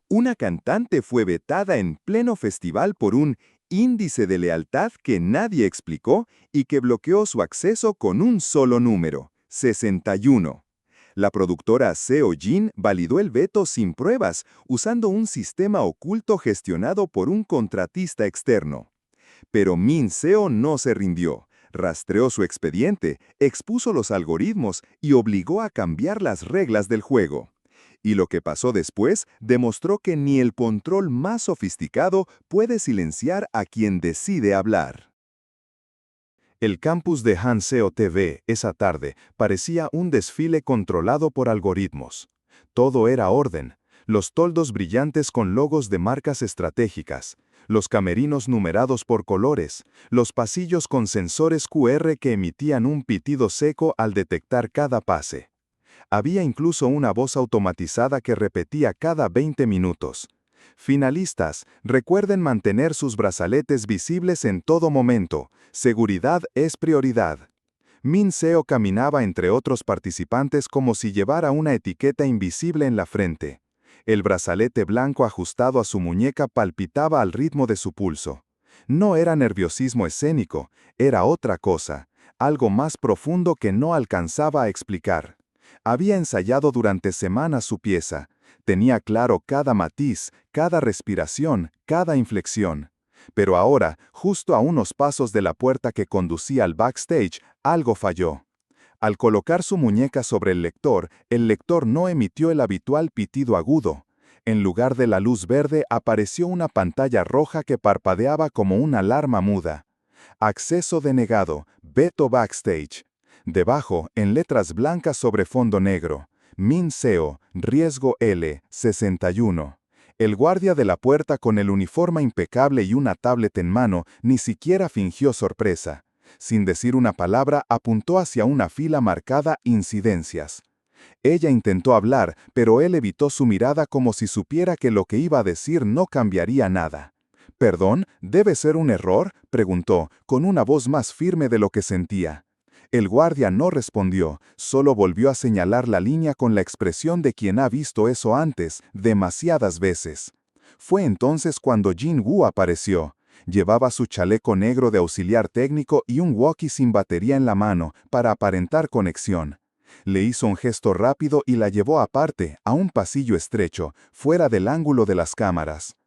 Una cantante fue vetada en pleno festival por un índice de lealtad que nadie explicó y que bloqueó su acceso con un solo número, 61. La productora Seo Jin validó el veto sin pruebas, usando un sistema oculto gestionado por un contratista externo. Pero Min Seo no se rindió. Rastreó su expediente, expuso los algoritmos y obligó a cambiar las reglas del juego. Y lo que pasó después demostró que ni el control más sofisticado puede silenciar a quien decide hablar. El campus de Hanseo TV esa tarde parecía un desfile controlado por algoritmos. Todo era orden, los toldos brillantes con logos de marcas estratégicas, los camerinos numerados por colores, los pasillos con sensores QR que emitían un pitido seco al detectar cada pase. Había incluso una voz automatizada que repetía cada 20 minutos. Finalistas, recuerden mantener sus brazaletes visibles en todo momento. Seguridad es prioridad. Min Seo caminaba entre otros participantes como si llevara una etiqueta invisible en la frente. El brazalete blanco ajustado a su muñeca palpitaba al ritmo de su pulso. No era nerviosismo escénico, era otra cosa, algo más profundo que no alcanzaba a explicar. Había ensayado durante semanas su pieza. Tenía claro cada matiz, cada respiración, cada inflexión. Pero ahora, justo a unos pasos de la puerta que conducía al backstage, algo falló. Al colocar su muñeca sobre el lector no emitió el habitual pitido agudo. En lugar de la luz verde apareció una pantalla roja que parpadeaba como una alarma muda. Acceso denegado, veto backstage. Debajo, en letras blancas sobre fondo negro, Min Seo, riesgo L, 61. El guardia de la puerta con el uniforme impecable y una tablet en mano ni siquiera fingió sorpresa. Sin decir una palabra, apuntó hacia una fila marcada incidencias. Ella intentó hablar, pero él evitó su mirada como si supiera que lo que iba a decir no cambiaría nada. «¿Perdón? ¿Debe ser un error?», preguntó, con una voz más firme de lo que sentía. El guardia no respondió, solo volvió a señalar la línea con la expresión de quien ha visto eso antes, demasiadas veces. Fue entonces cuando Jin Woo apareció. Llevaba su chaleco negro de auxiliar técnico y un walkie sin batería en la mano, para aparentar conexión. Le hizo un gesto rápido y la llevó aparte, a un pasillo estrecho, fuera del ángulo de las cámaras.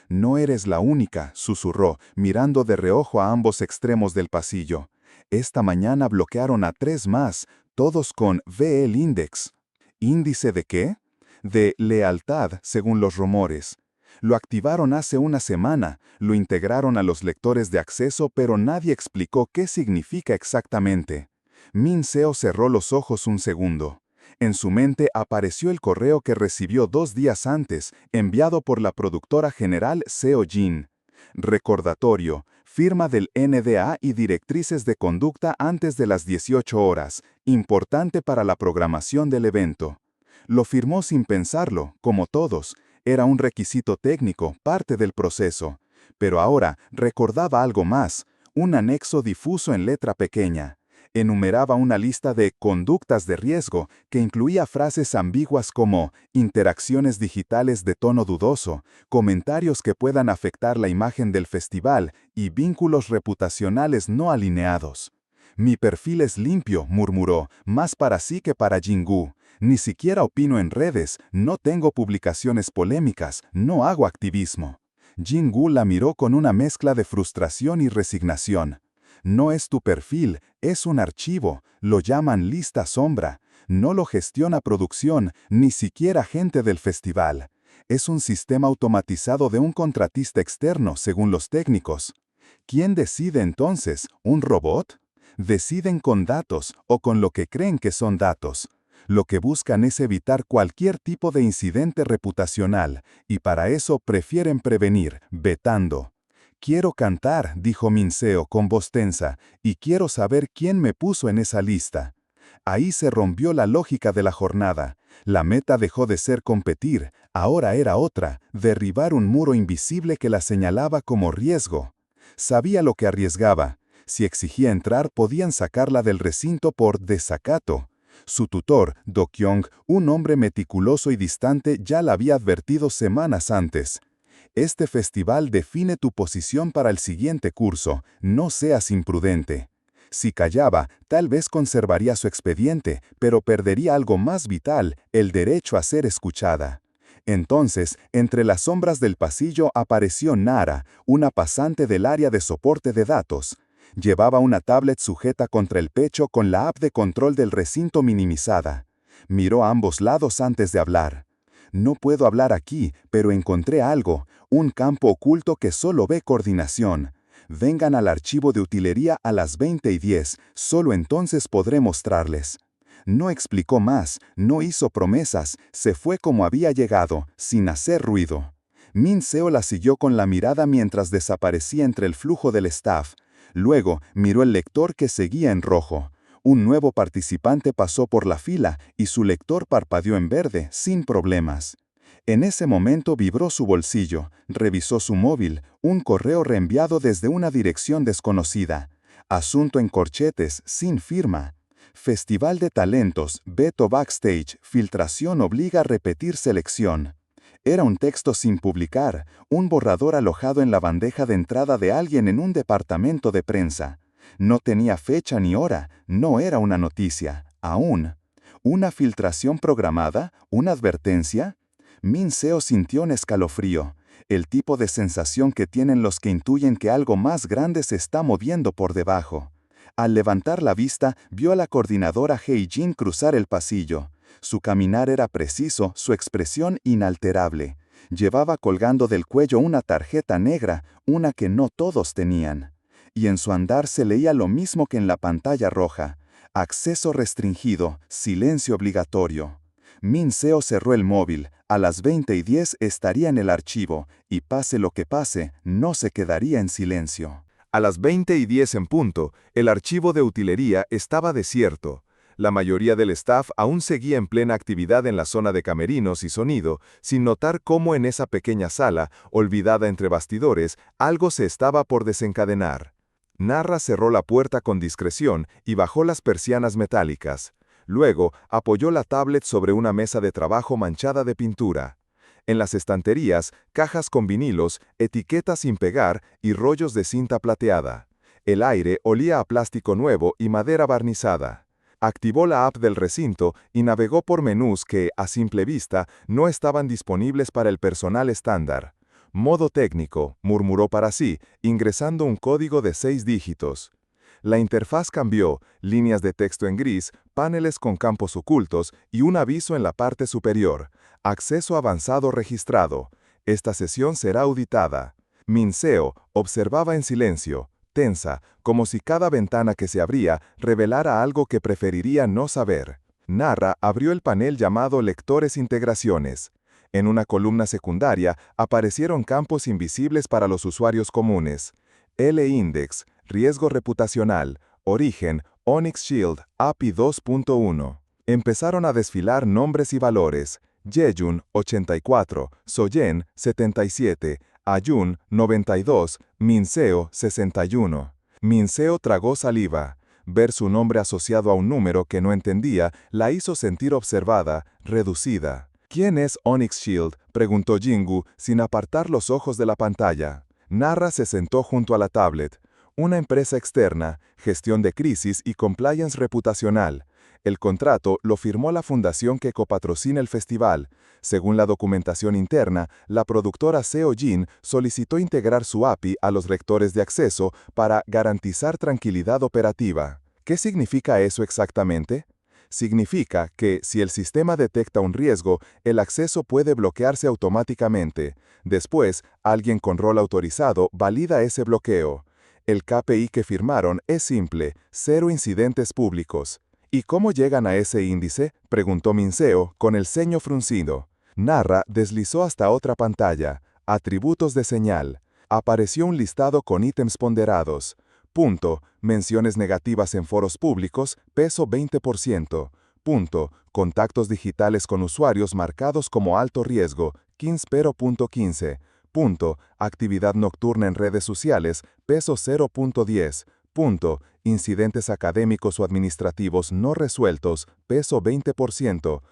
«No eres la única», susurró, mirando de reojo a ambos extremos del pasillo. Esta mañana bloquearon a 3 más, todos con VL Index. ¿Índice de qué? De lealtad, según los rumores. Lo activaron hace una semana, lo integraron a los lectores de acceso, pero nadie explicó qué significa exactamente. Min Seo cerró los ojos un segundo. En su mente apareció el correo que recibió 2 días antes, enviado por la productora general Seo Jin. Recordatorio, firma del NDA y directrices de conducta antes de las 18 horas, importante para la programación del evento. Lo firmó sin pensarlo, como todos. Era un requisito técnico, parte del proceso. Pero ahora recordaba algo más, un anexo difuso en letra pequeña. Enumeraba una lista de conductas de riesgo que incluía frases ambiguas como interacciones digitales de tono dudoso, comentarios que puedan afectar la imagen del festival y vínculos reputacionales no alineados. «Mi perfil es limpio», murmuró, «más para sí que para Jin-Woo. Ni siquiera opino en redes, no tengo publicaciones polémicas, no hago activismo». Jin-Woo la miró con una mezcla de frustración y resignación. «No es tu perfil, es un archivo, lo llaman lista sombra. No lo gestiona producción, ni siquiera gente del festival. Es un sistema automatizado de un contratista externo, según los técnicos». ¿Quién decide entonces? ¿Un robot? Deciden con datos o con lo que creen que son datos. Lo que buscan es evitar cualquier tipo de incidente reputacional, y para eso prefieren prevenir, vetando. «Quiero cantar», dijo Min Seo con voz tensa, «y quiero saber quién me puso en esa lista». Ahí se rompió la lógica de la jornada. La meta dejó de ser competir, ahora era otra, derribar un muro invisible que la señalaba como riesgo. Sabía lo que arriesgaba. Si exigía entrar, podían sacarla del recinto por desacato. Su tutor, Do-kyung, un hombre meticuloso y distante, ya la había advertido semanas antes. Este festival define tu posición para el siguiente curso, no seas imprudente. Si callaba, tal vez conservaría su expediente, pero perdería algo más vital, el derecho a ser escuchada. Entonces, entre las sombras del pasillo apareció Nara, una pasante del área de soporte de datos. Llevaba una tablet sujeta contra el pecho con la app de control del recinto minimizada. Miró a ambos lados antes de hablar. No puedo hablar aquí, pero encontré algo, un campo oculto que solo ve coordinación. Vengan al archivo de utilería a las 20:10, solo entonces podré mostrarles. No explicó más, no hizo promesas, se fue como había llegado, sin hacer ruido. Min Seo la siguió con la mirada mientras desaparecía entre el flujo del staff. Luego miró el lector que seguía en rojo. Un nuevo participante pasó por la fila y su lector parpadeó en verde, sin problemas. En ese momento vibró su bolsillo, revisó su móvil, un correo reenviado desde una dirección desconocida. Asunto en corchetes, sin firma. Festival de talentos, veto backstage, filtración obliga a repetir selección. Era un texto sin publicar, un borrador alojado en la bandeja de entrada de alguien en un departamento de prensa. No tenía fecha ni hora, no era una noticia, aún. ¿Una filtración programada? ¿Una advertencia? Min Seo sintió un escalofrío, el tipo de sensación que tienen los que intuyen que algo más grande se está moviendo por debajo. Al levantar la vista, vio a la coordinadora Hei-jin cruzar el pasillo. Su caminar era preciso, su expresión inalterable. Llevaba colgando del cuello una tarjeta negra, una que no todos tenían. Y en su andar se leía lo mismo que en la pantalla roja. Acceso restringido, silencio obligatorio. Min Seo cerró el móvil. A las 20:10 estaría en el archivo, y pase lo que pase, no se quedaría en silencio. A las 20:10 en punto, el archivo de utilería estaba desierto. La mayoría del staff aún seguía en plena actividad en la zona de camerinos y sonido, sin notar cómo en esa pequeña sala, olvidada entre bastidores, algo se estaba por desencadenar. Narra cerró la puerta con discreción y bajó las persianas metálicas. Luego, apoyó la tablet sobre una mesa de trabajo manchada de pintura. En las estanterías, cajas con vinilos, etiquetas sin pegar y rollos de cinta plateada. El aire olía a plástico nuevo y madera barnizada. Activó la app del recinto y navegó por menús que, a simple vista, no estaban disponibles para el personal estándar. Modo técnico, murmuró para sí, ingresando un código de 6 dígitos. La interfaz cambió, líneas de texto en gris, paneles con campos ocultos y un aviso en la parte superior. Acceso avanzado registrado. Esta sesión será auditada. Min Seo observaba en silencio, tensa, como si cada ventana que se abría revelara algo que preferiría no saber. Narra abrió el panel llamado Lectores Integraciones. En una columna secundaria aparecieron campos invisibles para los usuarios comunes. L-Index, riesgo reputacional, origen, Onyx Shield, API 2.1. Empezaron a desfilar nombres y valores. Yejun, 84, Soyen, 77, Ayun, 92, Min Seo, 61. Min Seo tragó saliva. Ver su nombre asociado a un número que no entendía la hizo sentir observada, reducida. ¿Quién es Onyx Shield?, preguntó Jingu, sin apartar los ojos de la pantalla. Narra se sentó junto a la tablet. Una empresa externa, gestión de crisis y compliance reputacional. El contrato lo firmó la fundación que copatrocina el festival. Según la documentación interna, la productora Seo-jin solicitó integrar su API a los rectores de acceso para garantizar tranquilidad operativa. ¿Qué significa eso exactamente? Significa que, si el sistema detecta un riesgo, el acceso puede bloquearse automáticamente. Después, alguien con rol autorizado valida ese bloqueo. El KPI que firmaron es simple, 0 incidentes públicos. ¿Y cómo llegan a ese índice?, preguntó Min Seo, con el ceño fruncido. Narra deslizó hasta otra pantalla. Atributos de señal. Apareció un listado con ítems ponderados. Punto. Menciones negativas en foros públicos, peso 20%. Punto. Contactos digitales con usuarios marcados como alto riesgo, 15.15. Punto. Actividad nocturna en redes sociales, peso 0.10. Incidentes académicos o administrativos no resueltos, peso 20%.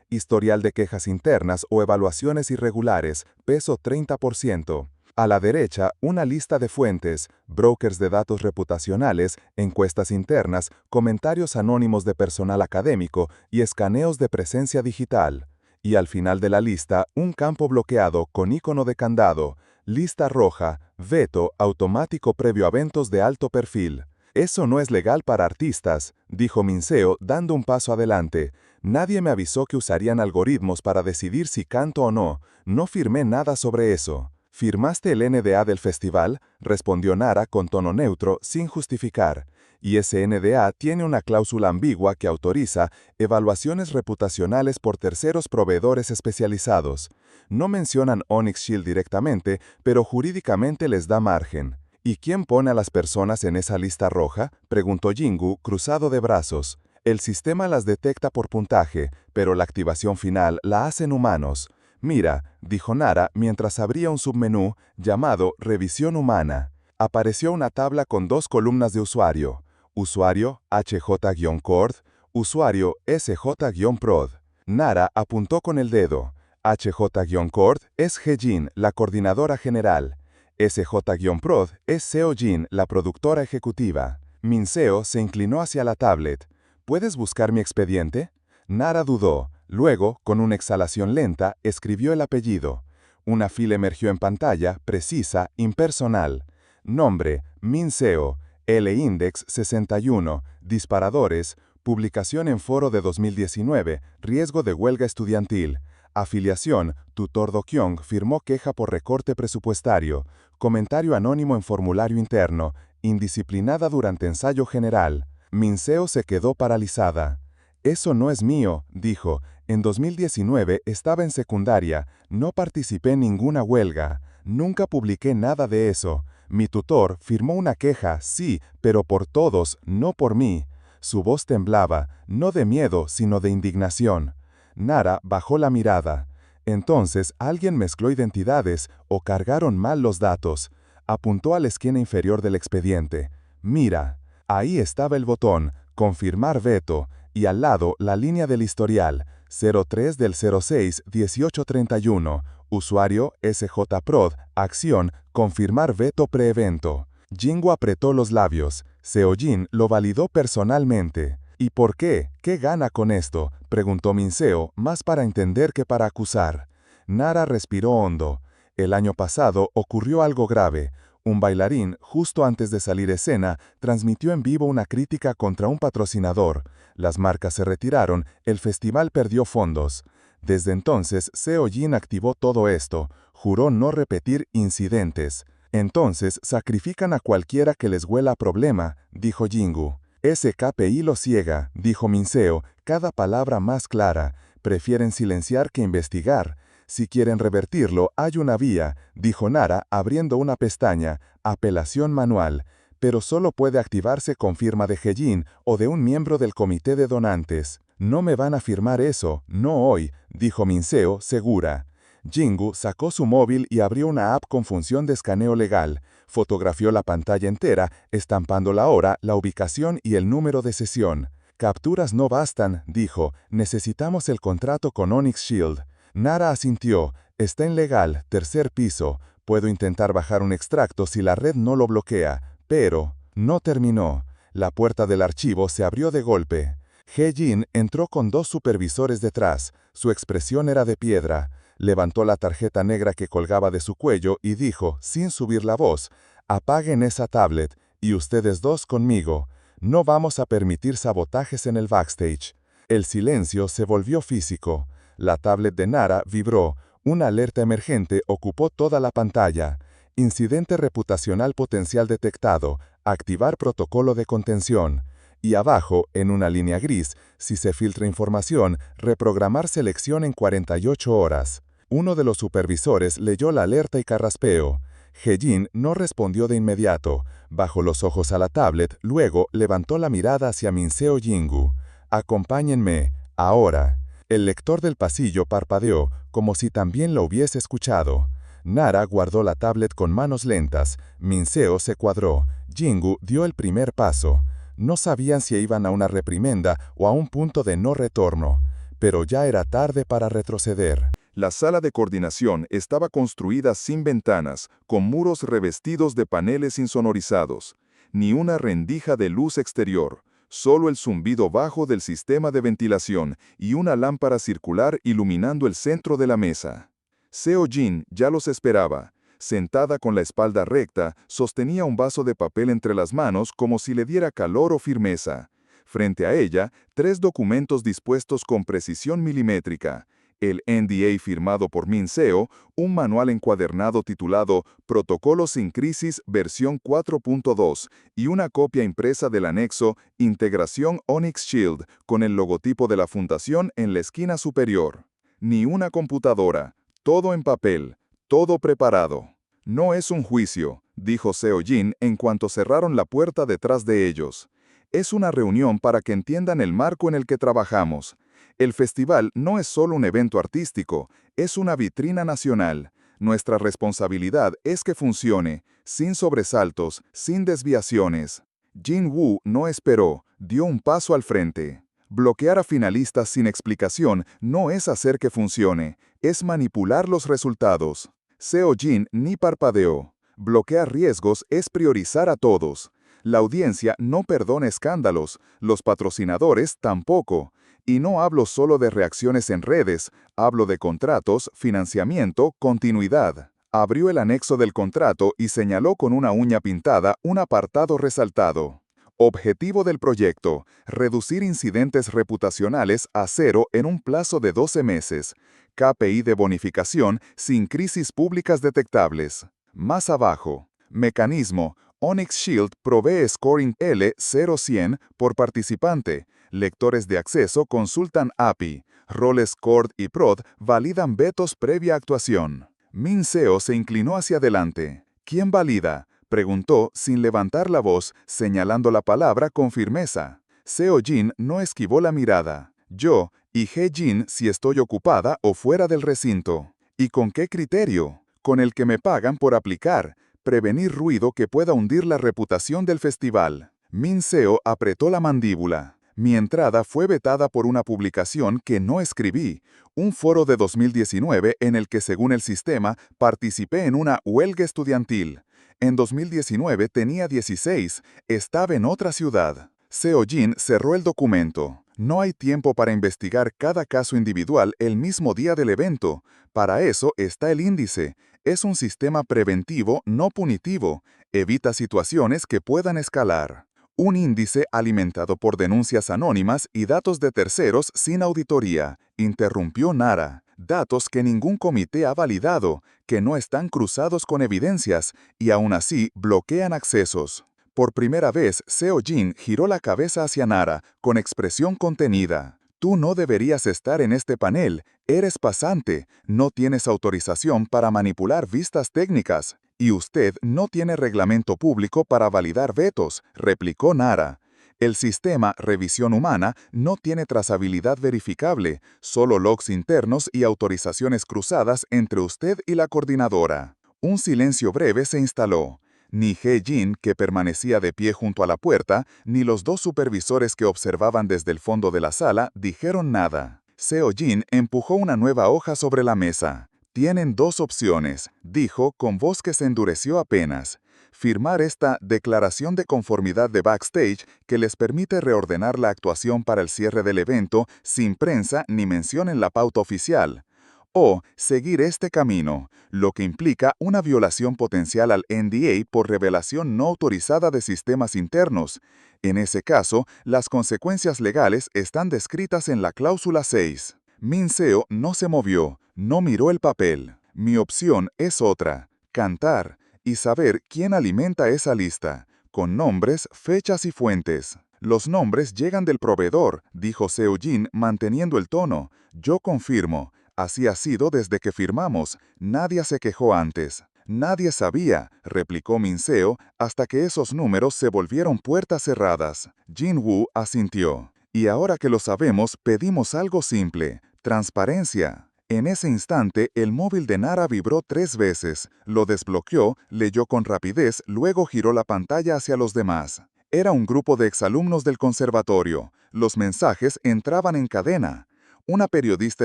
Historial de quejas internas o evaluaciones irregulares, peso 30%. A la derecha, una lista de fuentes, brokers de datos reputacionales, encuestas internas, comentarios anónimos de personal académico y escaneos de presencia digital. Y al final de la lista, un campo bloqueado con icono de candado, lista roja, veto automático previo a eventos de alto perfil. Eso no es legal para artistas, dijo Minseo dando un paso adelante. Nadie me avisó que usarían algoritmos para decidir si canto o no. No firmé nada sobre eso. ¿Firmaste el NDA del festival?, respondió Nara con tono neutro, sin justificar. Y ese NDA tiene una cláusula ambigua que autoriza evaluaciones reputacionales por terceros proveedores especializados. No mencionan Onyx Shield directamente, pero jurídicamente les da margen. ¿Y quién pone a las personas en esa lista roja?, preguntó Jingu, cruzado de brazos. El sistema las detecta por puntaje, pero la activación final la hacen humanos. Mira, dijo Nara mientras abría un submenú llamado Revisión Humana. Apareció una tabla con dos columnas de usuario. Usuario HJ-Cord, usuario SJ-Prod. Nara apuntó con el dedo. HJ-Cord es Hejin, la coordinadora general. SJ-Prod es Seo-Jin, la productora ejecutiva. Minseo se inclinó hacia la tablet. ¿Puedes buscar mi expediente? Nara dudó. Luego, con una exhalación lenta, escribió el apellido. Una fila emergió en pantalla, precisa, impersonal. Nombre, Minseo. L-Index 61. Disparadores. Publicación en foro de 2019. Riesgo de huelga estudiantil. Afiliación. Tutor Do-kyung firmó queja por recorte presupuestario. Comentario anónimo en formulario interno. Indisciplinada durante ensayo general. Minseo se quedó paralizada. Eso no es mío, dijo. En 2019 estaba en secundaria, no participé en ninguna huelga, nunca publiqué nada de eso. Mi tutor firmó una queja, sí, pero por todos, no por mí. Su voz temblaba, no de miedo, sino de indignación. Nara bajó la mirada. Entonces alguien mezcló identidades o cargaron mal los datos. Apuntó a la esquina inferior del expediente. Mira, ahí estaba el botón, confirmar veto, y al lado la línea del historial, 03 del 06 1831, usuario SJProd, acción, confirmar veto preevento. Jingu apretó los labios. Seo-Jin lo validó personalmente. ¿Y por qué? ¿Qué gana con esto?, preguntó Minseo, más para entender que para acusar. Nara respiró hondo. El año pasado ocurrió algo grave. Un bailarín, justo antes de salir a escena, transmitió en vivo una crítica contra un patrocinador. Las marcas se retiraron, el festival perdió fondos. Desde entonces, Seo-Jin activó todo esto. Juró no repetir incidentes. Entonces, sacrifican a cualquiera que les huela a problema, dijo Jingu. Ese KPI lo ciega, dijo Minseo, cada palabra más clara. Prefieren silenciar que investigar. Si quieren revertirlo, hay una vía, dijo Nara, abriendo una pestaña, apelación manual, pero solo puede activarse con firma de Hejin o de un miembro del comité de donantes. No me van a firmar eso, no hoy, dijo Minseo, segura. Jingu sacó su móvil y abrió una app con función de escaneo legal. Fotografió la pantalla entera, estampando la hora, la ubicación y el número de sesión. Capturas no bastan, dijo, necesitamos el contrato con Onyx Shield. Nara asintió. Está en legal, tercer piso. Puedo intentar bajar un extracto si la red no lo bloquea, pero no terminó. La puerta del archivo se abrió de golpe. Hejin entró con dos supervisores detrás. Su expresión era de piedra. Levantó la tarjeta negra que colgaba de su cuello y dijo, sin subir la voz, «Apaguen esa tablet, y ustedes dos conmigo. No vamos a permitir sabotajes en el backstage». El silencio se volvió físico. La tablet de Nara vibró. Una alerta emergente ocupó toda la pantalla. Incidente reputacional potencial detectado. Activar protocolo de contención. Y abajo, en una línea gris, si se filtra información, reprogramar selección en 48 horas. Uno de los supervisores leyó la alerta y carraspeó. Hejin no respondió de inmediato. Bajó los ojos a la tablet, luego levantó la mirada hacia Minseo Jingu. «Acompáñenme, ahora». El lector del pasillo parpadeó, como si también lo hubiese escuchado. Nara guardó la tablet con manos lentas. Minseo se cuadró. Jingu dio el primer paso. No sabían si iban a una reprimenda o a un punto de no retorno, pero ya era tarde para retroceder. La sala de coordinación estaba construida sin ventanas, con muros revestidos de paneles insonorizados. Ni una rendija de luz exterior, solo el zumbido bajo del sistema de ventilación y una lámpara circular iluminando el centro de la mesa. Seo Jin ya los esperaba. Sentada con la espalda recta, sostenía un vaso de papel entre las manos como si le diera calor o firmeza. Frente a ella, 3 documentos dispuestos con precisión milimétrica. El NDA firmado por Minseo, un manual encuadernado titulado Protocolos sin crisis versión 4.2 y una copia impresa del anexo Integración Onyx Shield con el logotipo de la fundación en la esquina superior. Ni una computadora, todo en papel, todo preparado. No es un juicio, dijo Seo Jin en cuanto cerraron la puerta detrás de ellos. Es una reunión para que entiendan el marco en el que trabajamos. El festival no es solo un evento artístico, es una vitrina nacional. Nuestra responsabilidad es que funcione, sin sobresaltos, sin desviaciones. Jin Woo no esperó, dio un paso al frente. Bloquear a finalistas sin explicación no es hacer que funcione, es manipular los resultados. Seo Jin ni parpadeó. Bloquear riesgos es priorizar a todos. La audiencia no perdona escándalos, los patrocinadores tampoco. Y no hablo solo de reacciones en redes, hablo de contratos, financiamiento, continuidad. Abrió el anexo del contrato y señaló con una uña pintada un apartado resaltado. Objetivo del proyecto: reducir incidentes reputacionales a 0 en un plazo de 12 meses. KPI de bonificación sin crisis públicas detectables. Más abajo. Mecanismo: Onyx Shield provee scoring L0100 por participante. Lectores de acceso consultan API. Roles CORD y PROD validan vetos previa actuación. Minseo se inclinó hacia adelante. ¿Quién valida?, preguntó sin levantar la voz, señalando la palabra con firmeza. Seo Jin no esquivó la mirada. Yo, y He Jin si estoy ocupada o fuera del recinto. ¿Y con qué criterio? Con el que me pagan por aplicar. Prevenir ruido que pueda hundir la reputación del festival. Minseo apretó la mandíbula. Mi entrada fue vetada por una publicación que no escribí, un foro de 2019 en el que, según el sistema, participé en una huelga estudiantil. En 2019 tenía 16, estaba en otra ciudad. Seo Jin cerró el documento. No hay tiempo para investigar cada caso individual el mismo día del evento. Para eso está el índice. Es un sistema preventivo, no punitivo. Evita situaciones que puedan escalar. Un índice alimentado por denuncias anónimas y datos de terceros sin auditoría, interrumpió Nara. Datos que ningún comité ha validado, que no están cruzados con evidencias y aún así bloquean accesos. Por primera vez, Seo Jin giró la cabeza hacia Nara, con expresión contenida. Tú no deberías estar en este panel, eres pasante, no tienes autorización para manipular vistas técnicas. Y usted no tiene reglamento público para validar vetos, replicó Nara. El sistema Revisión Humana no tiene trazabilidad verificable, solo logs internos y autorizaciones cruzadas entre usted y la coordinadora. Un silencio breve se instaló. Ni He Jin, que permanecía de pie junto a la puerta, ni los 2 supervisores que observaban desde el fondo de la sala dijeron nada. Seo Jin empujó una nueva hoja sobre la mesa. Tienen 2 opciones, dijo con voz que se endureció apenas. Firmar esta declaración de conformidad de backstage que les permite reordenar la actuación para el cierre del evento sin prensa ni mención en la pauta oficial. O seguir este camino, lo que implica una violación potencial al NDA por revelación no autorizada de sistemas internos. En ese caso, las consecuencias legales están descritas en la cláusula 6. Minseo no se movió, no miró el papel. Mi opción es otra, cantar y saber quién alimenta esa lista, con nombres, fechas y fuentes. Los nombres llegan del proveedor, dijo Seo Jin manteniendo el tono. Yo confirmo. Así ha sido desde que firmamos, nadie se quejó antes. Nadie sabía, replicó Minseo, hasta que esos números se volvieron puertas cerradas. Jin Woo asintió. Y ahora que lo sabemos, pedimos algo simple, transparencia. En ese instante, el móvil de Nara vibró 3 veces, lo desbloqueó, leyó con rapidez, luego giró la pantalla hacia los demás. Era un grupo de exalumnos del conservatorio. Los mensajes entraban en cadena. Una periodista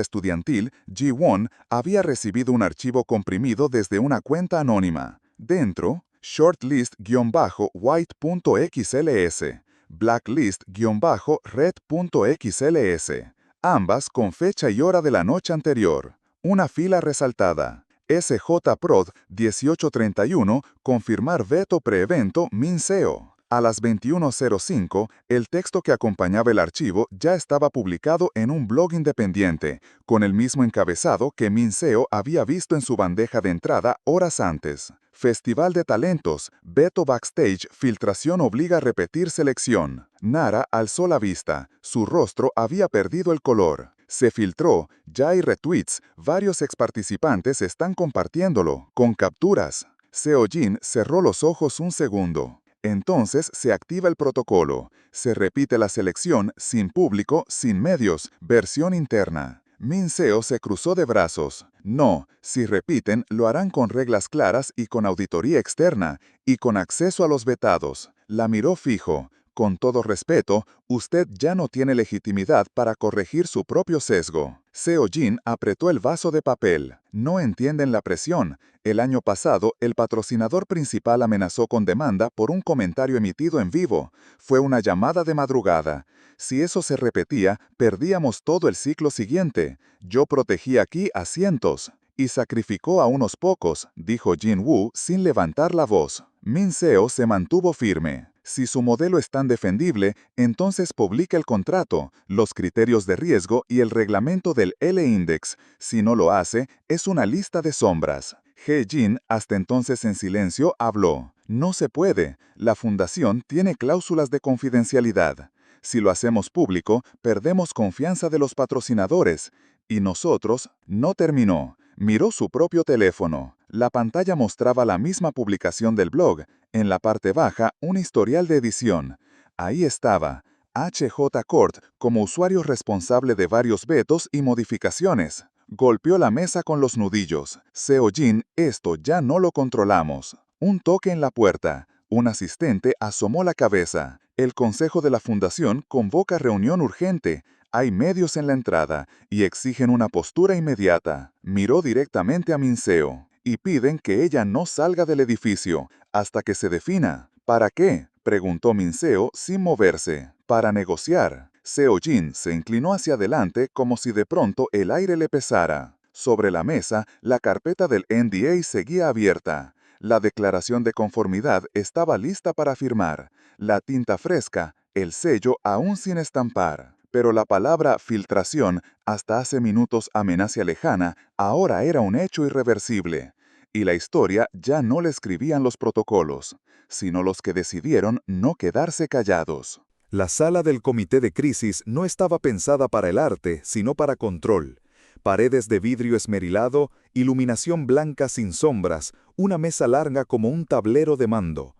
estudiantil, Ji-won, había recibido un archivo comprimido desde una cuenta anónima. Dentro, shortlist-white.xls, blacklist-red.xls. Ambas con fecha y hora de la noche anterior. Una fila resaltada. SJ Prod 1831, confirmar veto preevento Minseo. A las 21:05, el texto que acompañaba el archivo ya estaba publicado en un blog independiente, con el mismo encabezado que Minseo había visto en su bandeja de entrada horas antes. Festival de talentos, veto backstage, filtración obliga a repetir selección. Nara alzó la vista, su rostro había perdido el color. Se filtró, ya hay retweets, varios exparticipantes están compartiéndolo, con capturas. Seo-jin cerró los ojos un segundo. Entonces se activa el protocolo. Se repite la selección, sin público, sin medios, versión interna. Minseo se cruzó de brazos. No, si repiten, lo harán con reglas claras y con auditoría externa, y con acceso a los vetados. La miró fijo. Con todo respeto, usted ya no tiene legitimidad para corregir su propio sesgo. Seo-jin apretó el vaso de papel. No entienden la presión. El año pasado, el patrocinador principal amenazó con demanda por un comentario emitido en vivo. Fue una llamada de madrugada. Si eso se repetía, perdíamos todo el ciclo siguiente. Yo protegí aquí a cientos. Y sacrificó a unos pocos, dijo Jin-woo sin levantar la voz. Minseo se mantuvo firme. Si su modelo es tan defendible, entonces publica el contrato, los criterios de riesgo y el reglamento del L-Index. Si no lo hace, es una lista de sombras. He-jin, hasta entonces en silencio, habló. No se puede. La fundación tiene cláusulas de confidencialidad. Si lo hacemos público, perdemos confianza de los patrocinadores. Y nosotros, no terminó. Miró su propio teléfono. La pantalla mostraba la misma publicación del blog. En la parte baja, un historial de edición. Ahí estaba, HJ Court como usuario responsable de varios vetos y modificaciones. Golpeó la mesa con los nudillos. Seo-jin, esto ya no lo controlamos. Un toque en la puerta. Un asistente asomó la cabeza. El consejo de la fundación convoca reunión urgente. Hay medios en la entrada y exigen una postura inmediata. Miró directamente a Minseo y piden que ella no salga del edificio hasta que se defina. ¿Para qué?, preguntó Minseo sin moverse. Para negociar. Seo-jin se inclinó hacia adelante como si de pronto el aire le pesara. Sobre la mesa, la carpeta del NDA seguía abierta. La declaración de conformidad estaba lista para firmar. La tinta fresca, el sello aún sin estampar. Pero la palabra filtración, hasta hace minutos amenaza lejana, ahora era un hecho irreversible. Y la historia ya no la escribían los protocolos, sino los que decidieron no quedarse callados. La sala del comité de crisis no estaba pensada para el arte, sino para control. Paredes de vidrio esmerilado, iluminación blanca sin sombras, una mesa larga como un tablero de mando.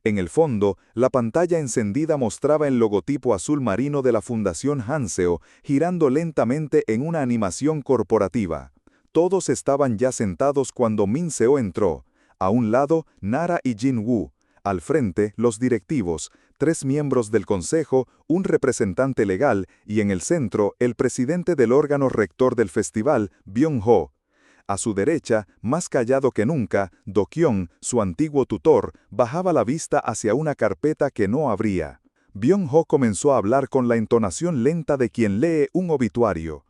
En el fondo, la pantalla encendida mostraba el logotipo azul marino de la Fundación Hanseo, girando lentamente en una animación corporativa. Todos estaban ya sentados cuando Minseo entró. A un lado, Nara y Jin-woo. Al frente, los directivos, 3 miembros del consejo, un representante legal y en el centro, el presidente del órgano rector del festival, Byung-ho. A su derecha, más callado que nunca, Do-kyung, su antiguo tutor, bajaba la vista hacia una carpeta que no abría. Byung-ho comenzó a hablar con la entonación lenta de quien lee un obituario.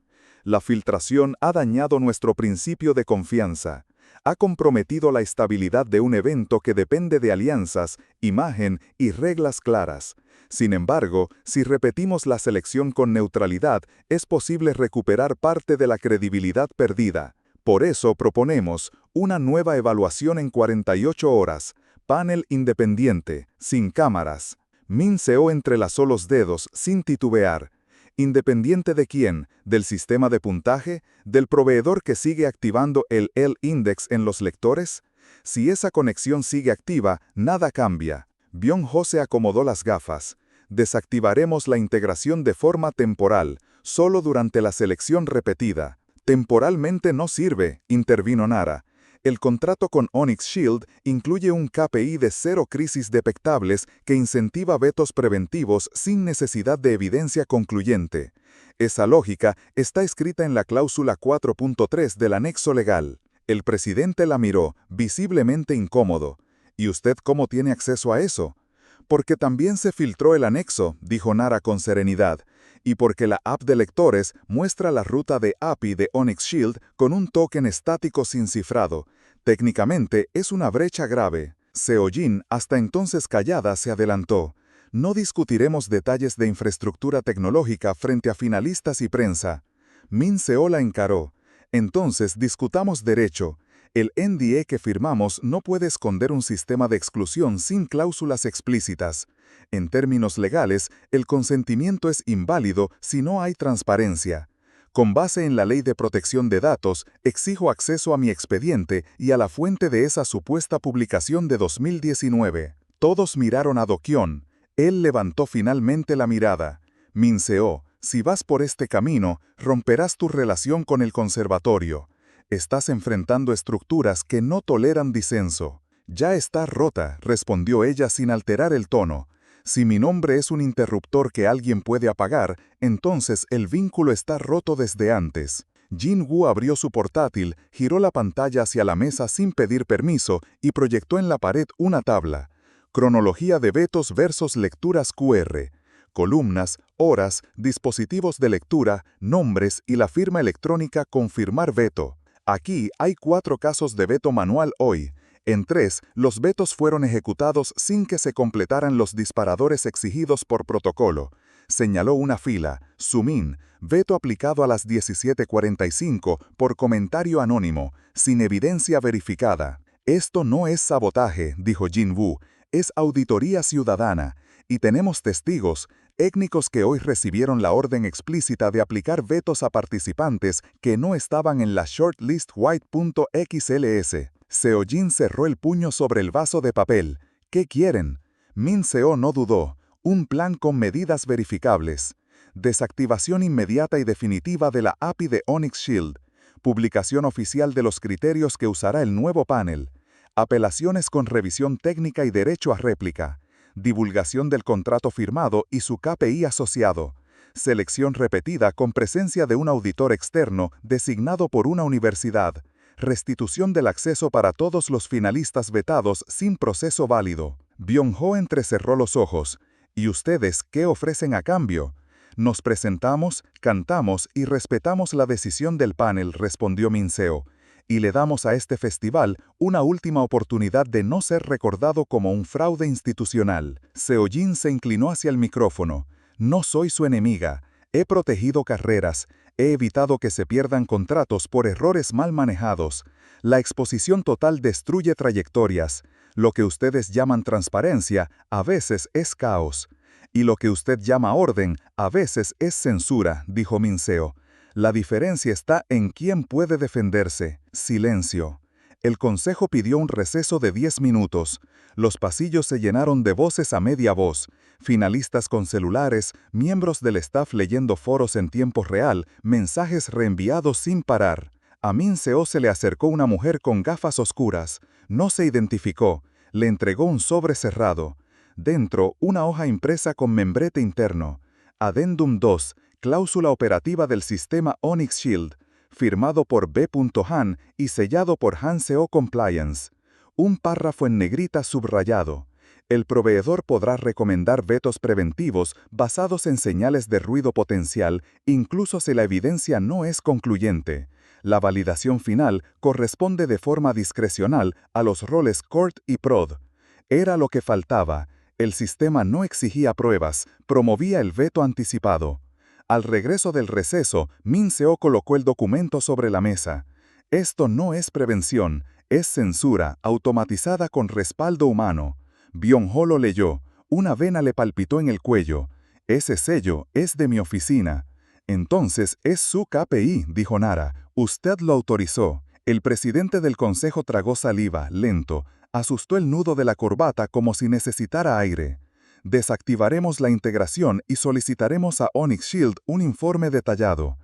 La filtración ha dañado nuestro principio de confianza. Ha comprometido la estabilidad de un evento que depende de alianzas, imagen y reglas claras. Sin embargo, si repetimos la selección con neutralidad, es posible recuperar parte de la credibilidad perdida. Por eso proponemos una nueva evaluación en 48 horas, panel independiente, sin cámaras. Minseo entrelazó los dedos sin titubear. ¿Independiente de quién? ¿Del sistema de puntaje? ¿Del proveedor que sigue activando el L-Index en los lectores? Si esa conexión sigue activa, nada cambia. Byung-ho se acomodó las gafas. Desactivaremos la integración de forma temporal, solo durante la selección repetida. Temporalmente no sirve, intervino Nara. El contrato con Onyx Shield incluye un KPI de 0 crisis detectables que incentiva vetos preventivos sin necesidad de evidencia concluyente. Esa lógica está escrita en la cláusula 4.3 del anexo legal. El presidente la miró, visiblemente incómodo. ¿Y usted cómo tiene acceso a eso? Porque también se filtró el anexo, dijo Nara con serenidad, y porque la app de lectores muestra la ruta de API de Onyx Shield con un token estático sin cifrado. Técnicamente es una brecha grave. Seo-Jin, hasta entonces callada, se adelantó. No discutiremos detalles de infraestructura tecnológica frente a finalistas y prensa. Min Seo la encaró. Entonces discutamos derecho. El NDA que firmamos no puede esconder un sistema de exclusión sin cláusulas explícitas. En términos legales, el consentimiento es inválido si no hay transparencia. Con base en la Ley de Protección de Datos, exijo acceso a mi expediente y a la fuente de esa supuesta publicación de 2019. Todos miraron a Do-kyun. Él levantó finalmente la mirada. Min Seo, si vas por este camino, romperás tu relación con el conservatorio. Estás enfrentando estructuras que no toleran disenso. Ya está rota, respondió ella sin alterar el tono. Si mi nombre es un interruptor que alguien puede apagar, entonces el vínculo está roto desde antes. Jin-Woo abrió su portátil, giró la pantalla hacia la mesa sin pedir permiso y proyectó en la pared una tabla. Cronología de vetos versus lecturas QR. Columnas, horas, dispositivos de lectura, nombres y la firma electrónica confirmar veto. Aquí hay 4 casos de veto manual hoy. En 3, los vetos fueron ejecutados sin que se completaran los disparadores exigidos por protocolo. Señaló una fila, Sumin, veto aplicado a las 17:45 por comentario anónimo, sin evidencia verificada. Esto no es sabotaje, dijo Jin-Woo, es auditoría ciudadana. Y tenemos testigos, étnicos que hoy recibieron la orden explícita de aplicar vetos a participantes que no estaban en la shortlist white.xls. Seo-Jin cerró el puño sobre el vaso de papel. ¿Qué quieren? Min Seo no dudó. Un plan con medidas verificables. Desactivación inmediata y definitiva de la API de Onyx Shield. Publicación oficial de los criterios que usará el nuevo panel. Apelaciones con revisión técnica y derecho a réplica. Divulgación del contrato firmado y su KPI asociado. Selección repetida con presencia de un auditor externo designado por una universidad. Restitución del acceso para todos los finalistas vetados sin proceso válido. Byung-ho entrecerró los ojos. ¿Y ustedes qué ofrecen a cambio? Nos presentamos, cantamos y respetamos la decisión del panel, respondió Min Seo. Y le damos a este festival una última oportunidad de no ser recordado como un fraude institucional. Seo-Jin se inclinó hacia el micrófono. No soy su enemiga. He protegido carreras. He evitado que se pierdan contratos por errores mal manejados. La exposición total destruye trayectorias. Lo que ustedes llaman transparencia, a veces es caos. Y lo que usted llama orden, a veces es censura, dijo Min Seo. La diferencia está en quién puede defenderse. Silencio. El consejo pidió un receso de 10 minutos. Los pasillos se llenaron de voces a media voz. Finalistas con celulares, miembros del staff leyendo foros en tiempo real, mensajes reenviados sin parar. A Min Seo se le acercó una mujer con gafas oscuras. No se identificó. Le entregó un sobre cerrado. Dentro, una hoja impresa con membrete interno. Addendum 2. Cláusula operativa del sistema Onyx Shield, firmado por B. Han y sellado por Han Seo Compliance. Un párrafo en negrita subrayado. El proveedor podrá recomendar vetos preventivos basados en señales de ruido potencial, incluso si la evidencia no es concluyente. La validación final corresponde de forma discrecional a los roles Court y Prod. Era lo que faltaba. El sistema no exigía pruebas, promovía el veto anticipado. Al regreso del receso, Min Seo colocó el documento sobre la mesa. Esto no es prevención, es censura, automatizada con respaldo humano. Byung-ho lo leyó. Una vena le palpitó en el cuello. Ese sello es de mi oficina. Entonces es su KPI, dijo Nara. Usted lo autorizó. El presidente del consejo tragó saliva, lento. Ajustó el nudo de la corbata como si necesitara aire. Desactivaremos la integración y solicitaremos a Onyx Shield un informe detallado.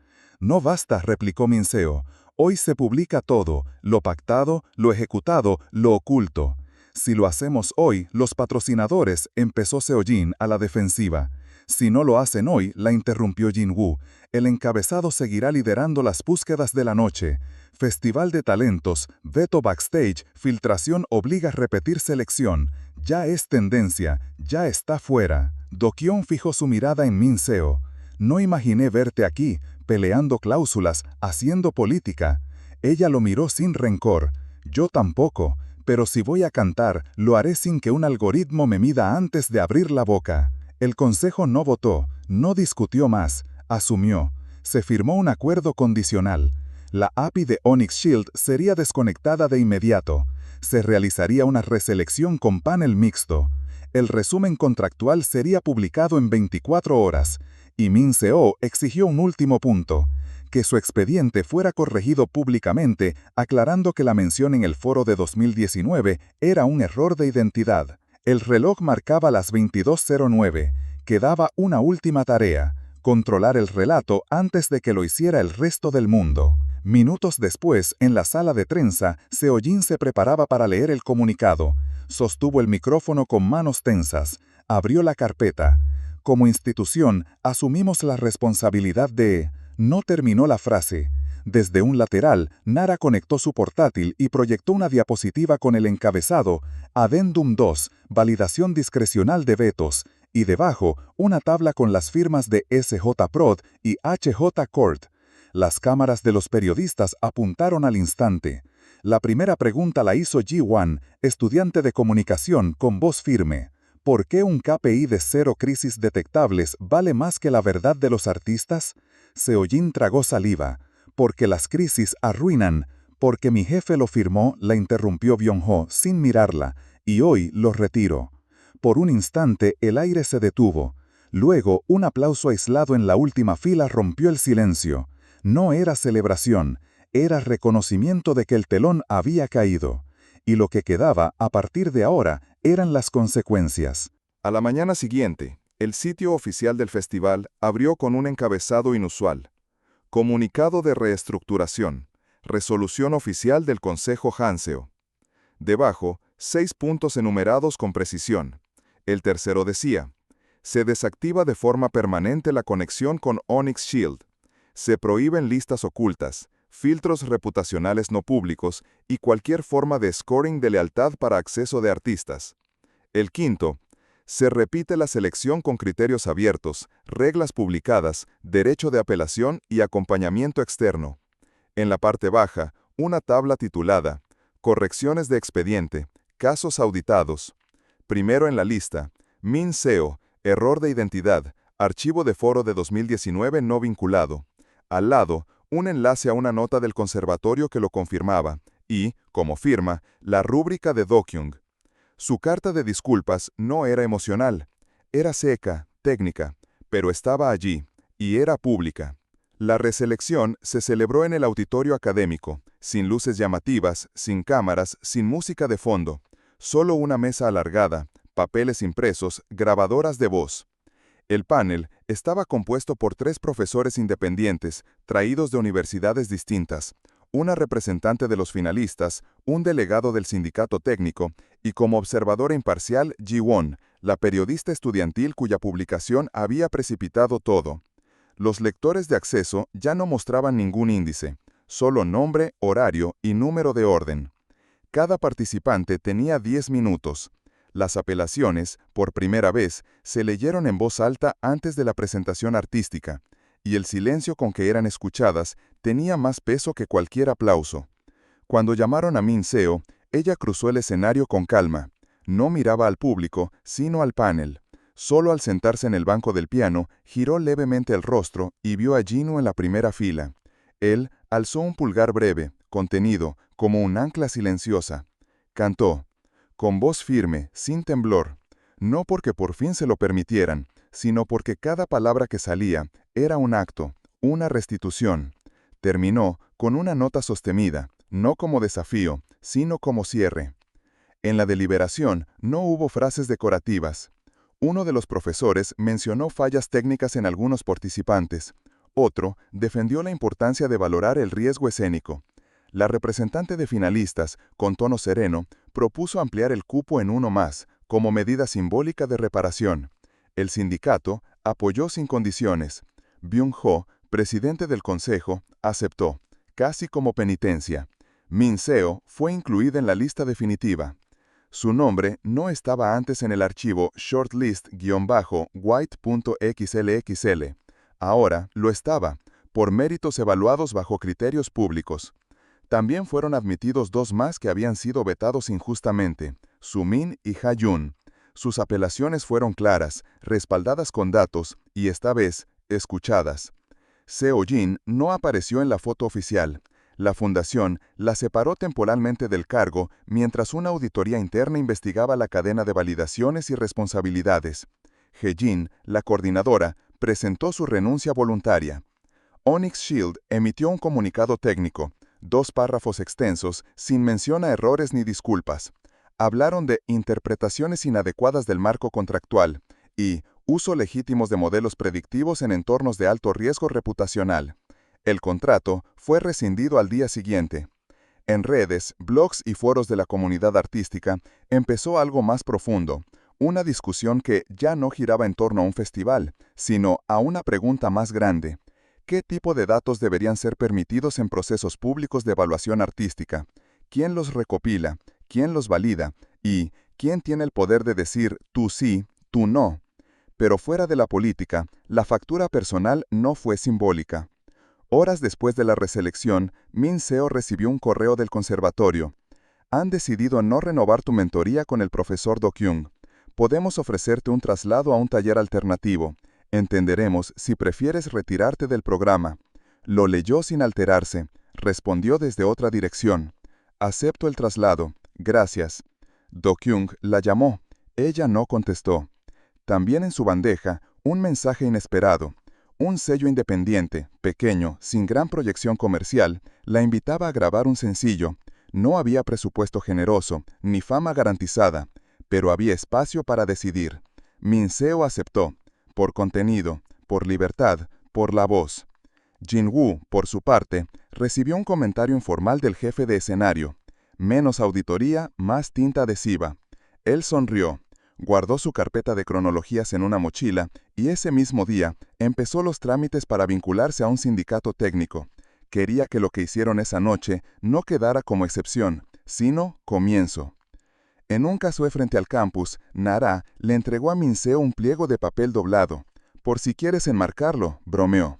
No basta, replicó Min Seo. Hoy se publica todo, lo pactado, lo ejecutado, lo oculto. Si lo hacemos hoy, los patrocinadores, empezó Seo Jin a la defensiva. Si no lo hacen hoy, la interrumpió Jin Woo. El encabezado seguirá liderando las búsquedas de la noche. Festival de talentos, veto backstage, filtración obliga a repetir selección. Ya es tendencia, ya está fuera. Do-kyung fijó su mirada en Min Seo. No imaginé verte aquí, peleando cláusulas, haciendo política. Ella lo miró sin rencor. Yo tampoco, pero si voy a cantar, lo haré sin que un algoritmo me mida antes de abrir la boca. El consejo no votó, no discutió más, asumió. Se firmó un acuerdo condicional. La API de Onyx Shield sería desconectada de inmediato. Se realizaría una reselección con panel mixto. El resumen contractual sería publicado en 24 horas. Y Min Seo exigió un último punto, que su expediente fuera corregido públicamente, aclarando que la mención en el foro de 2019 era un error de identidad. El reloj marcaba las 22:09. Quedaba una última tarea, controlar el relato antes de que lo hiciera el resto del mundo. Minutos después, en la sala de trenza, Seo Jin se preparaba para leer el comunicado. Sostuvo el micrófono con manos tensas. Abrió la carpeta. Como institución, asumimos la responsabilidad de... No terminó la frase. Desde un lateral, Nara conectó su portátil y proyectó una diapositiva con el encabezado Addendum 2, validación discrecional de vetos, y debajo, una tabla con las firmas de SJ Prod y HJ Court. Las cámaras de los periodistas apuntaron al instante. La primera pregunta la hizo Ji-Wan, estudiante de comunicación, con voz firme. ¿Por qué un KPI de 0 crisis detectables vale más que la verdad de los artistas? Seo Jin tragó saliva. Porque las crisis arruinan. Porque mi jefe lo firmó, la interrumpió Byung-ho sin mirarla, y hoy lo retiro. Por un instante el aire se detuvo. Luego un aplauso aislado en la última fila rompió el silencio. No era celebración, era reconocimiento de que el telón había caído. Y lo que quedaba a partir de ahora eran las consecuencias. A la mañana siguiente, el sitio oficial del festival abrió con un encabezado inusual. Comunicado de reestructuración. Resolución oficial del Consejo Hanseo. Debajo, 6 puntos enumerados con precisión. El tercero decía: se desactiva de forma permanente la conexión con Onyx Shield. Se prohíben listas ocultas, filtros reputacionales no públicos y cualquier forma de scoring de lealtad para acceso de artistas. El quinto, se repite la selección con criterios abiertos, reglas publicadas, derecho de apelación y acompañamiento externo. En la parte baja, una tabla titulada Correcciones de expediente, casos auditados. Primero en la lista, Min Seo, error de identidad, archivo de foro de 2019 no vinculado. Al lado, un enlace a una nota del conservatorio que lo confirmaba, y, como firma, la rúbrica de Do-kyung. Su carta de disculpas no era emocional, era seca, técnica, pero estaba allí, y era pública. La reselección se celebró en el auditorio académico, sin luces llamativas, sin cámaras, sin música de fondo, solo una mesa alargada, papeles impresos, grabadoras de voz. El panel estaba compuesto por 3 profesores independientes, traídos de universidades distintas, una representante de los finalistas, un delegado del sindicato técnico, y como observadora imparcial, Ji-Won, la periodista estudiantil cuya publicación había precipitado todo. Los lectores de acceso ya no mostraban ningún índice, solo nombre, horario y número de orden. Cada participante tenía 10 minutos. Las apelaciones, por primera vez, se leyeron en voz alta antes de la presentación artística, y el silencio con que eran escuchadas tenía más peso que cualquier aplauso. Cuando llamaron a Min Seo, ella cruzó el escenario con calma. No miraba al público, sino al panel. Solo al sentarse en el banco del piano, giró levemente el rostro y vio a Jinu en la primera fila. Él alzó un pulgar breve, contenido, como un ancla silenciosa. Cantó, con voz firme, sin temblor, no porque por fin se lo permitieran, sino porque cada palabra que salía era un acto, una restitución. Terminó con una nota sostenida, no como desafío, sino como cierre. En la deliberación no hubo frases decorativas. Uno de los profesores mencionó fallas técnicas en algunos participantes. Otro defendió la importancia de valorar el riesgo escénico. La representante de finalistas, con tono sereno, propuso ampliar el cupo en uno más, como medida simbólica de reparación. El sindicato apoyó sin condiciones. Byung-ho, presidente del consejo, aceptó, casi como penitencia. Min Seo fue incluida en la lista definitiva. Su nombre no estaba antes en el archivo shortlist-white.xlxl. Ahora lo estaba, por méritos evaluados bajo criterios públicos. También fueron admitidos dos más que habían sido vetados injustamente, Sumin y Ha-jun. Sus apelaciones fueron claras, respaldadas con datos y, esta vez, escuchadas. Seo-jin no apareció en la foto oficial. La fundación la separó temporalmente del cargo mientras una auditoría interna investigaba la cadena de validaciones y responsabilidades. He-jin, la coordinadora, presentó su renuncia voluntaria. Onyx Shield emitió un comunicado técnico, 2 párrafos extensos, sin mención a errores ni disculpas. Hablaron de interpretaciones inadecuadas del marco contractual y uso legítimos de modelos predictivos en entornos de alto riesgo reputacional. El contrato fue rescindido al día siguiente. En redes, blogs y foros de la comunidad artística empezó algo más profundo, una discusión que ya no giraba en torno a un festival, sino a una pregunta más grande. ¿Qué tipo de datos deberían ser permitidos en procesos públicos de evaluación artística? ¿Quién los recopila? ¿Quién los valida? ¿Y quién tiene el poder de decir tú sí, tú no? Pero fuera de la política, la factura personal no fue simbólica. Horas después de la reselección, Min Seo recibió un correo del conservatorio. Han decidido no renovar tu mentoría con el profesor Do-kyung. Podemos ofrecerte un traslado a un taller alternativo. Entenderemos si prefieres retirarte del programa. Lo leyó sin alterarse. Respondió desde otra dirección. Acepto el traslado. Gracias. Do-kyung la llamó. Ella no contestó. También en su bandeja, un mensaje inesperado. Un sello independiente, pequeño, sin gran proyección comercial, la invitaba a grabar un sencillo. No había presupuesto generoso, ni fama garantizada, pero había espacio para decidir. Min Seo aceptó, por contenido, por libertad, por la voz. Jin-woo, por su parte, recibió un comentario informal del jefe de escenario. Menos auditoría, más tinta adhesiva. Él sonrió. Guardó su carpeta de cronologías en una mochila y ese mismo día empezó los trámites para vincularse a un sindicato técnico. Quería que lo que hicieron esa noche no quedara como excepción, sino comienzo. En un café frente al campus, Nara le entregó a Min Seo un pliego de papel doblado. Por si quieres enmarcarlo, bromeó.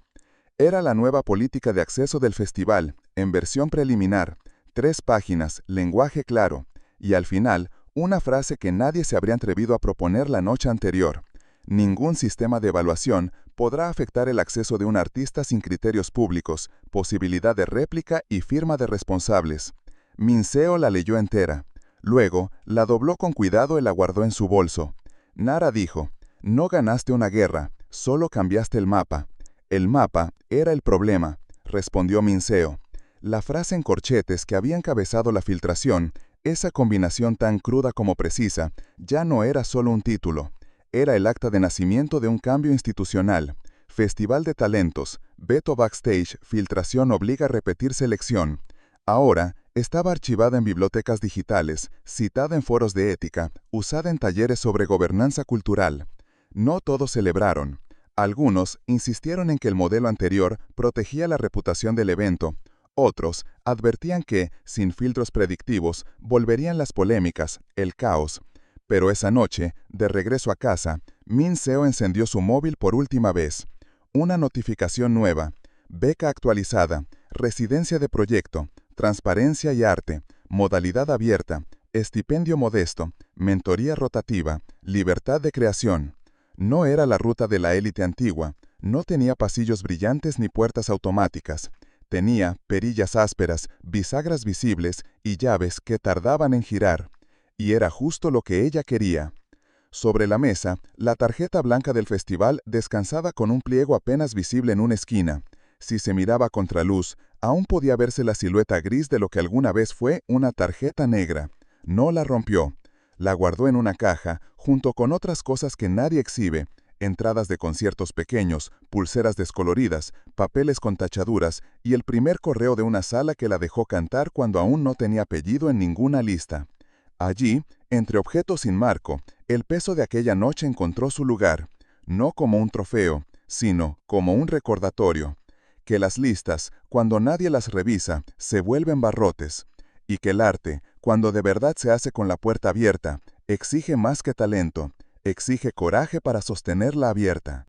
Era la nueva política de acceso del festival, en versión preliminar, 3 páginas, lenguaje claro, y al final, una frase que nadie se habría atrevido a proponer la noche anterior. Ningún sistema de evaluación podrá afectar el acceso de un artista sin criterios públicos, posibilidad de réplica y firma de responsables. Min Seo la leyó entera. Luego, la dobló con cuidado y la guardó en su bolso. Nara dijo, no ganaste una guerra, solo cambiaste el mapa. El mapa era el problema, respondió Min Seo. La frase en corchetes que había encabezado la filtración, esa combinación tan cruda como precisa, ya no era solo un título. Era el acta de nacimiento de un cambio institucional. Festival de talentos, veto backstage, filtración obliga a repetir selección. Ahora, estaba archivada en bibliotecas digitales, citada en foros de ética, usada en talleres sobre gobernanza cultural. No todos celebraron. Algunos insistieron en que el modelo anterior protegía la reputación del evento. Otros advertían que, sin filtros predictivos, volverían las polémicas, el caos. Pero esa noche, de regreso a casa, Min Seo encendió su móvil por última vez. Una notificación nueva. Beca actualizada. Residencia de proyecto. Transparencia y arte. Modalidad abierta. Estipendio modesto. Mentoría rotativa. Libertad de creación. No era la ruta de la élite antigua. No tenía pasillos brillantes ni puertas automáticas. Tenía perillas ásperas, bisagras visibles y llaves que tardaban en girar. Y era justo lo que ella quería. Sobre la mesa, la tarjeta blanca del festival descansaba con un pliego apenas visible en una esquina. Si se miraba a contraluz, aún podía verse la silueta gris de lo que alguna vez fue una tarjeta negra. No la rompió. La guardó en una caja, junto con otras cosas que nadie exhibe, entradas de conciertos pequeños, pulseras descoloridas, papeles con tachaduras y el primer correo de una sala que la dejó cantar cuando aún no tenía apellido en ninguna lista. Allí, entre objetos sin marco, el peso de aquella noche encontró su lugar, no como un trofeo, sino como un recordatorio, que las listas, cuando nadie las revisa, se vuelven barrotes, y que el arte, cuando de verdad se hace con la puerta abierta, exige más que talento, exige coraje para sostenerla abierta.